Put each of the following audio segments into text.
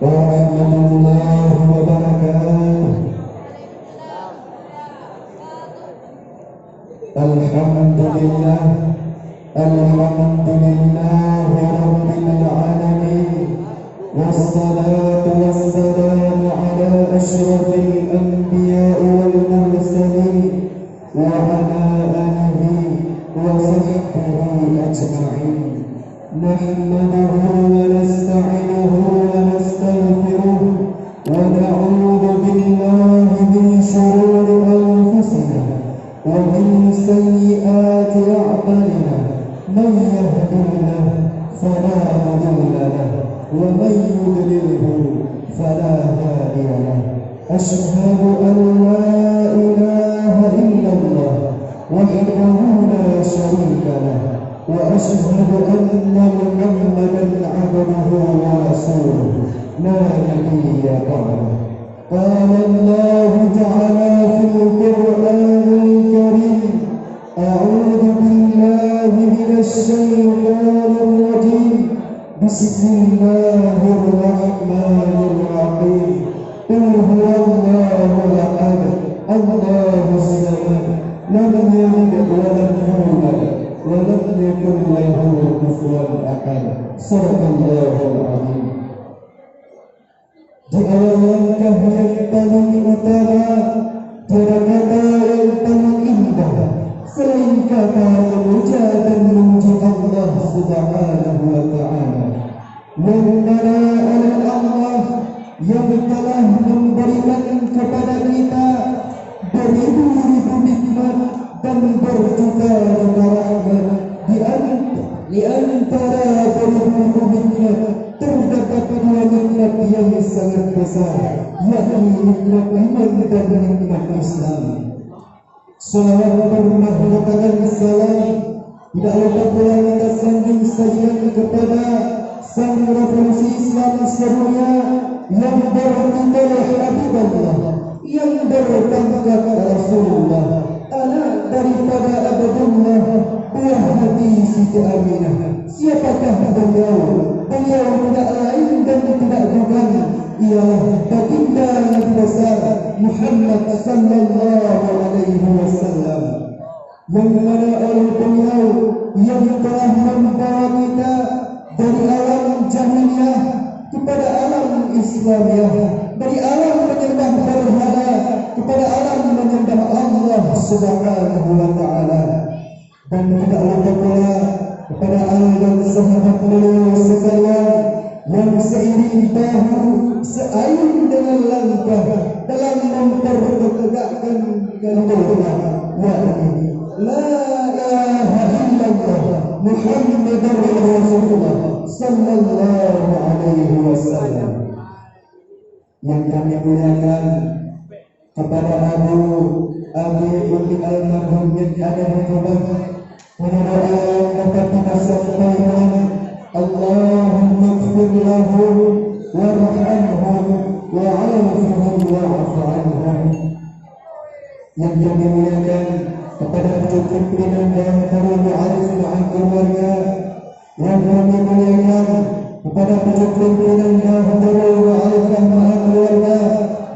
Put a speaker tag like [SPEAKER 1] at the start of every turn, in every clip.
[SPEAKER 1] ورحمة الله وبركاته. الحمد لله رب العالمين، والصلاة والسلام على أشرف الأنبياء والمرسلين وعلى آله وصحبه أجمعين. نحمده ونستعينه ونستغفره ونعوذ بالله من شرور أنفسنا ومن سيئات أعمالنا. من يهد الله فلا مضل له ومن يضلله فلا هادي له. أشهد أن لا إله إلا الله وحده لا شريك له، وأشهد أن محمدا عبده ورسوله لا نبي بعده. قال الله تعالى في القرآن الكريم: أعوذ بالله من الشيطان الرجيم، بسم الله الرحمن الرحيم. قل هو الله أحد الله الصمد لم يلد ولم يولد ولم يكن له كفوا أحد. صدق الله العظيم. Di awal langkah yang paling utama, tiada kata yang paling indah selain kata memuja dan memuji Allah Subhanahu wa Ta'ala. Yang mana Allah yang telah memberikan kepada kita beribu-ribu nikmat dan berjuta-juta rahmat. Di antara beribu-ribu nikmat terdapat dua nikmat yang sangat besar, yakni nikmat iman dan nikmat Islam. Salawat bermahlukan salam, tidak lupa pula kita sambung sajian kepada sang revolusi Islam sedunia yang bertitel Habibullah, yang berpangkat Rasulullah, anak daripada Abdullah, buah hati Siti Aminah. Siapakah beliau? Beliau tidak lain dan tidak bukan ialah baginda Nabi besar Muhammad sallallahu alaihi wasallam, yang mana oleh beliau yang telah membawa kita dari alam jahiliyah kepada alam Islamiyah, dari alam menyembah berhala kepada alam menyembah Allah Subhanahu wa Ta'ala. Dan tidak lupa pula kepada ahli dan sahabat beliau sekalian yang seiring bahu seayun dengan langkah dalam mempertegakkan kalimat la ilaha illallah Muhammadur Rasulullah sallallahu alaihi wasallam. Yang kami muliakan kepada Abi Umi almarhum yang ada di Tuban, mudah-mudahan dapat kita sampaikan Allahumma ighfir lahum warhamhum wa'afihim wa'fu anhum. Yang kami muliakan kepada cucu pimpinan dan para mu'arif dan keluarga, yang kami muliakan kepada cucu pimpinan dan para mu'arif dan keluarga,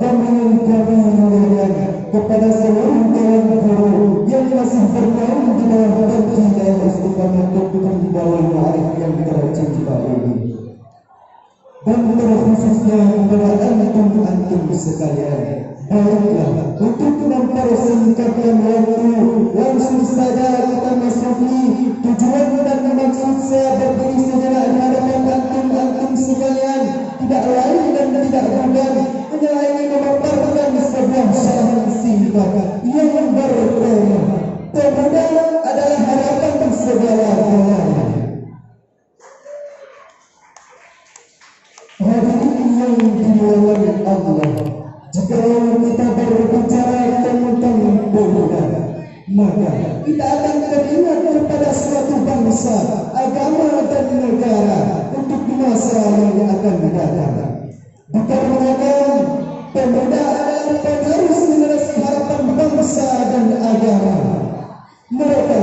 [SPEAKER 1] dan yang kami muliakan kepada seluruh kaum guru yang masih bernaung di bawah benci dan istiqamah dan di bawah mu'arif yang tercinta ini, dan terkhususnya kepada antum sekalian. Baiklah, untuk mempersingkatkan waktu, langsung saja kita masuki tujuan dan maksud saya berdiri sejenak di hadapan antum sekalian. Tidak lain dan tidak bukan hanya ingin memaparkan sebuah syair singkat yang bertema pemuda adalah harapan segala-galanya. Hadirin yang dimuliakan Allah, jika kita berbicara tentang pemuda, maka kita akan teringat kepada suatu bangsa, agama dan negara untuk masa yang akan datang. Dikarenakan pemuda adalah penerus generasi harapan bangsa dan agama. Mereka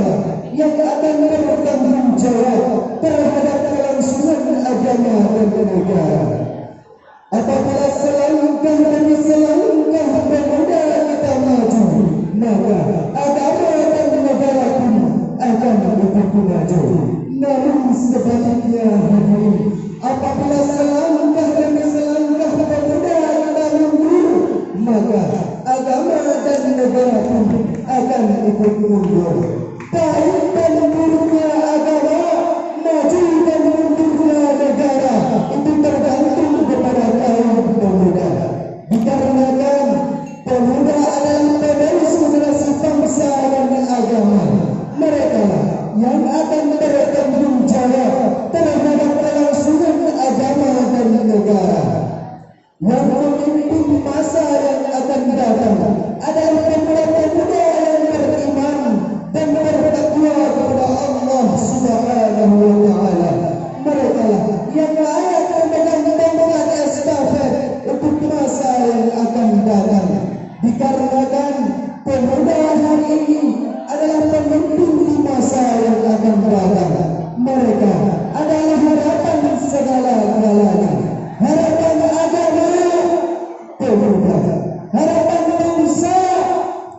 [SPEAKER 1] yang akan bertanggung jawab terhadap kelangsungan agama dan negara. yang memimpin masa yang akan datang adalah pemuda-pemuda yang beriman dan bertakwa kepada Allah Subhanahu wa taala. Mereka lah yang akan memegang tongkat estafet untuk masa yang akan datang. Dikarenakan pemuda hari ini adalah pemimpin di masa yang akan datang. Mereka adalah harapan segala-galanya. Harapan agama pemuda, harapan bangsa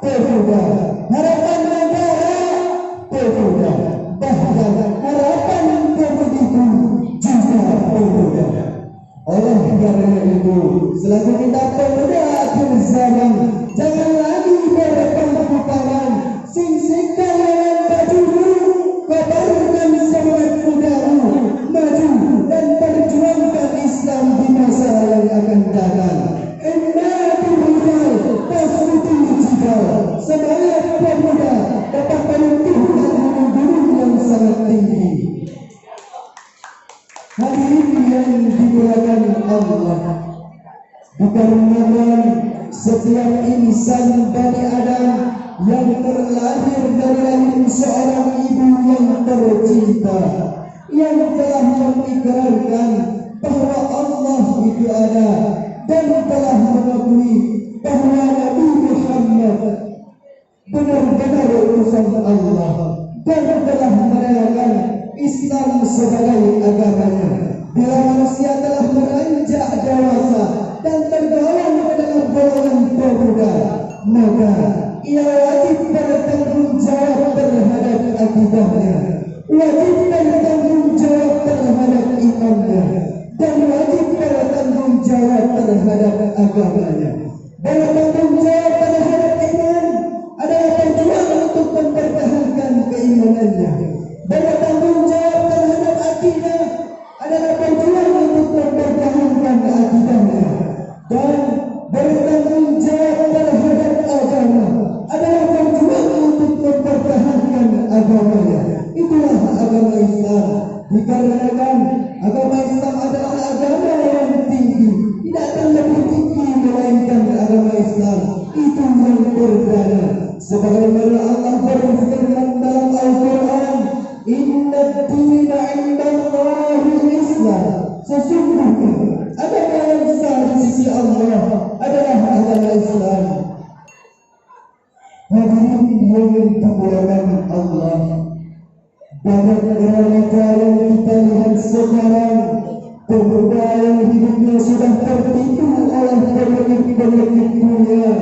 [SPEAKER 1] pemuda, harapan negara pemuda, bahkan harapan pendidikan juga pemuda. Oleh karena itu, selaku kita pemuda akhir zaman, jangan lagi berpangku tangan, sing-singkan dengan bajumu, kabarkan semangat mudamu, maju dan perjuangkan Islam di masa yang akan datang. Inna biridal tasbuti jibal. Semangat pemuda dapat menentukan gunung-gunung yang sangat tinggi. Hadirin yang dimuliakan Allah, dikarenakan setiap insan Bani Adam yang terlahir dari rahim seorang ibu yang tercinta, yang telah mengikrarkan bahawa Allah itu ada dan telah mengakui bahawa Nabi Muhammad benar-benar utusan Allah dan telah merayakan Islam sebagai agamanya. Bila manusia telah beranjak dewasa dan tergolong dalam golongan pemuda, maka ia wajib bertanggung jawab terhadap akidahnya, wajib bertanggung jawab terhadap imannya, dan wajib bertanggung jawab terhadap agamanya. Bertanggung jawab terhadap iman adalah perjuangan untuk mempertahankan keimanannya. Bertanggung jawab terhadap akidah adalah perjuangan untuk mempertahankan akidahnya. Dan bertanggung jawab terhadap agama adalah perjuangan untuk mempertahankan agamanya. Itulah agama Islam. Dikarenakan agama Islam adalah agama yang tinggi, tidak akan lebih tinggi melainkan agama Islam. Itu yang perdana. Sebagaimana Allah berfirman dalam Al-Quran, Inna ad-dina 'inda Allahil Islam. Sesungguhnya agama yang sah di sisi Allah adalah agama Islam. Hadirin yang dimuliakan Allah, banyak realita yang kita lihat sekarang, pemuda yang hidupnya sudah tertipu oleh penyakit-penyakit dunia.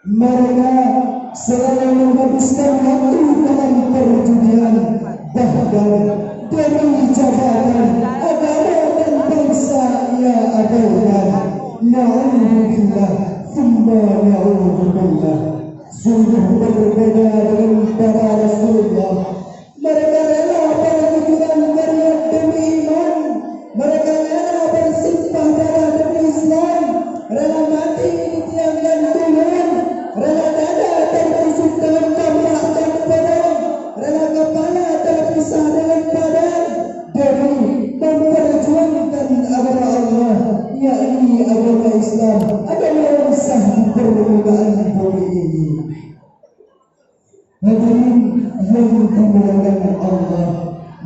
[SPEAKER 1] Mereka selalu menghabiskan waktu dalam perjudian, bahkan demi jabatan, agama dan bangsa ia abaikan. Na'udzubillah, summa na'udzubillah. Sungguh berbeda dengan para Rasulullah. Mereka rela berjuang meriah demi iman. Mereka rela bersumpah darah demi Islam, rela mati di tiang gantungan, rela dada tertusuk dengan kampak dan pedang, rela kepala terpisah dengan badan demi memperjuangkan agama Allah, yakni agama Islam, agama yang sah di permukaan bumi ini. Hadirin yang dimuliakan Allah,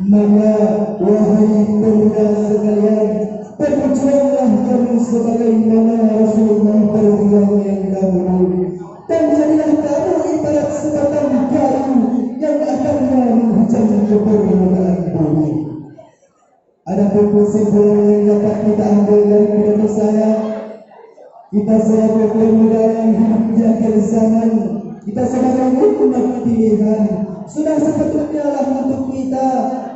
[SPEAKER 1] maka wahai pemuda sekalian, berjuanglah kamu sebagaimana Rasulullah berjuang yang dahulu, dan jadilah kamu ibarat sebatang kayu yang akan menghujam ke permukaan bumi. Adapun kesimpulan yang dapat kita ambil dari pidato saya, kita sebagai pemuda yang hidup di akhir zaman, kita sebagai umat pilihan, sudah sepatutnya lah untuk kita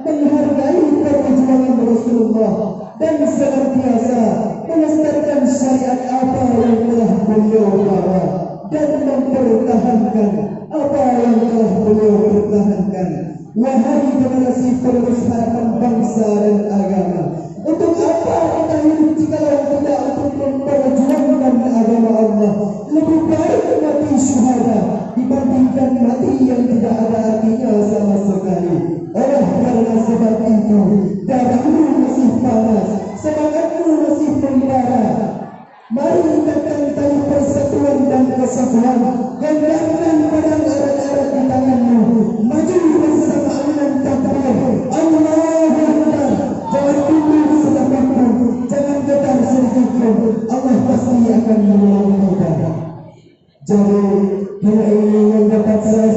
[SPEAKER 1] menghargai perjuangan Rasulullah dan senantiasa melestarikan syariat apa yang telah beliau bawa dan mempertahankan apa yang telah beliau pertahankan. Wahai generasi penerus harapan bangsa dan agama, untuk apa kita hidup jikalau tidak untuk memperjuangkan agama Allah? Lebih baik mati syuhada dibandingkan mati yang tidak ada artinya sama sekali. Oleh karena sebab itu, darahmu masih panas, semangatmu masih membara, Allah pasti akan menolong kita. Jadi, hal ini yang dapat saya